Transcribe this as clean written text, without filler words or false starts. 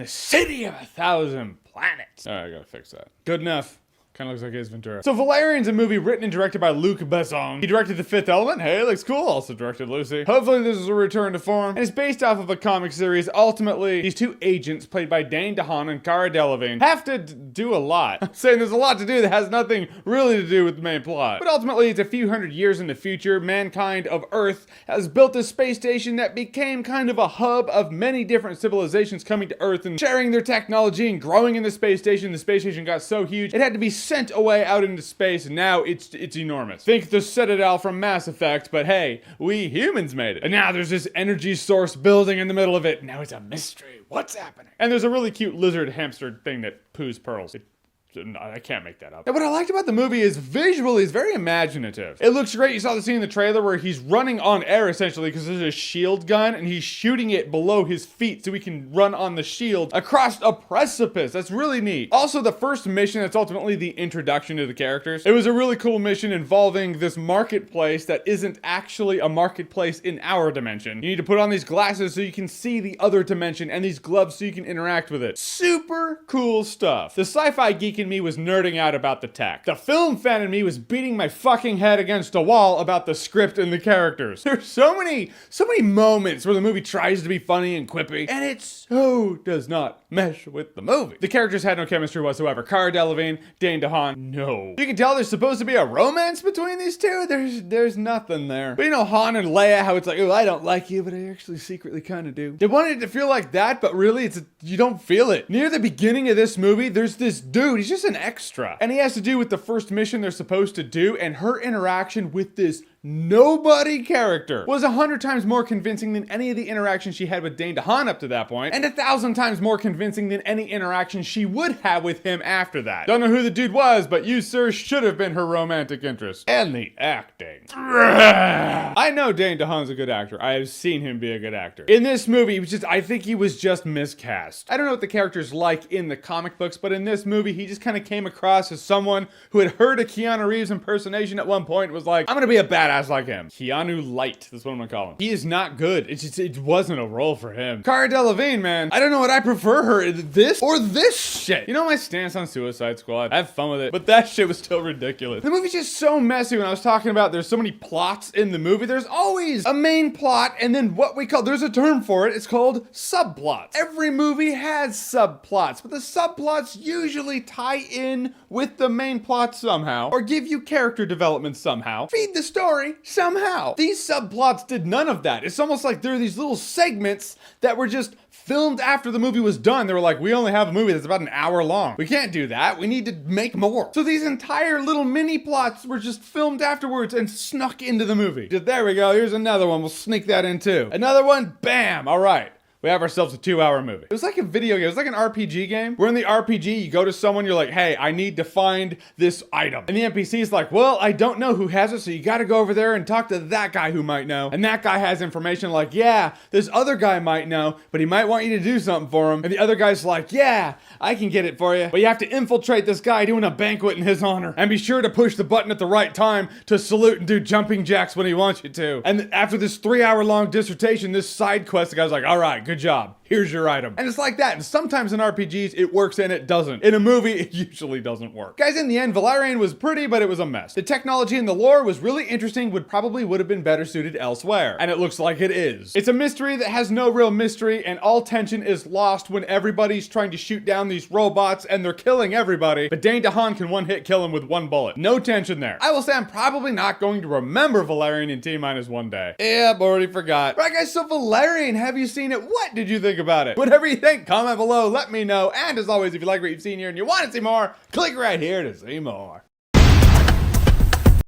the city of 1,000 planets. All right, I gotta fix that. Good enough. Kind of looks like Ace Ventura. So Valerian's a movie written and directed by Luc Besson. He directed The Fifth Element. Hey, looks cool. Also directed Lucy. Hopefully this is a return to form. And it's based off of a comic series. Ultimately, these two agents, played by Dane DeHaan and Cara Delevingne, have to do a lot. I'm saying there's a lot to do that has nothing really to do with the main plot. But ultimately, it's a few hundred years in the future. Mankind of Earth has built a space station that became kind of a hub of many different civilizations coming to Earth and sharing their technology and growing in the space station. The space station got so huge, it had to be sent away out into space, and now it's enormous. Think the Citadel from Mass Effect, but hey, we humans made it. And now there's this energy source building in the middle of it. Now it's a mystery. What's happening? And there's a really cute lizard hamster thing that poos pearls. I can't make that up. And what I liked about the movie is visually it's very imaginative. It looks great. You saw the scene in the trailer where he's running on air essentially because there's a shield gun and he's shooting it below his feet so he can run on the shield across a precipice. That's really neat. Also, the first mission that's ultimately the introduction to the characters. It was a really cool mission involving this marketplace that isn't actually a marketplace in our dimension. You need to put on these glasses so you can see the other dimension and these gloves so you can interact with it. Super cool stuff. The sci-fi geek in me was nerding out about the tech. The film fan in me was beating my fucking head against a wall about the script and the characters. There's so many moments where the movie tries to be funny and quippy, and it so does not mesh with the movie. The characters had no chemistry whatsoever. Cara Delevingne, Dane DeHaan, no. You can tell there's supposed to be a romance between these two. There's nothing there. But you know, Han and Leia, how it's like, oh, I don't like you, but I actually secretly kind of do. They wanted it to feel like that, but really, you don't feel it. Near the beginning of this movie, there's this dude. He's just an extra. And he has to do with the first mission they're supposed to do, and her interaction with this nobody character was 100 times more convincing than any of the interactions she had with Dane DeHaan up to that point, and 1,000 times more convincing than any interaction she would have with him after that. Don't know who the dude was, but you, sir, should have been her romantic interest. And the acting. I know Dane DeHaan's a good actor. I have seen him be a good actor. In this movie, I think he was just miscast. I don't know what the character's like in the comic books, but in this movie, he just kind of came across as someone who had heard a Keanu Reeves impersonation at one point and was like, I'm gonna be a badass like him. Keanu Light, that's what I'm gonna call him. He is not good. It wasn't a role for him. Cara Delevingne, man, I don't know what I prefer her, this or this shit. You know my stance on Suicide Squad? I have fun with it, but that shit was still ridiculous. The movie's just so messy. When I was talking about there's so many plots in the movie, there's always a main plot and then there's a term for it, it's called subplots. Every movie has subplots, but the subplots usually tie in with the main plot somehow, or give you character development somehow, feed the story somehow. These subplots did none of that. It's almost like there are these little segments that were just filmed after the movie was done. They were like, we only have a movie that's about an hour long. We can't do that. We need to make more. So these entire little mini plots were just filmed afterwards and snuck into the movie. There we go. Here's another one. We'll sneak that in too. Another one. Bam. All right. We have ourselves a 2-hour movie. It was like a video game. It was like an RPG game. Where in the RPG, you go to someone, you're like, hey, I need to find this item. And the NPC is like, well, I don't know who has it, so you gotta go over there and talk to that guy who might know. And that guy has information like, yeah, this other guy might know, but he might want you to do something for him. And the other guy's like, yeah, I can get it for you. But you have to infiltrate this guy doing a banquet in his honor. And be sure to push the button at the right time to salute and do jumping jacks when he wants you to. And after this 3-hour-long dissertation, this side quest, the guy's like, all right, good job. Here's your item. And it's like that. And sometimes in RPGs, it works and it doesn't. In a movie, it usually doesn't work. Guys, in the end, Valerian was pretty, but it was a mess. The technology and the lore was really interesting, would have been better suited elsewhere. And it looks like it is. It's a mystery that has no real mystery, and all tension is lost when everybody's trying to shoot down these robots and they're killing everybody. But Dane DeHaan can one-hit kill him with one bullet. No tension there. I will say I'm probably not going to remember Valerian in T-minus 1 day. Yep, already forgot. Right, guys, so Valerian, have you seen it? What did you think about it? Whatever you think, comment below, let me know. And as always, if you like what you've seen here and you want to see more, click right here to see more.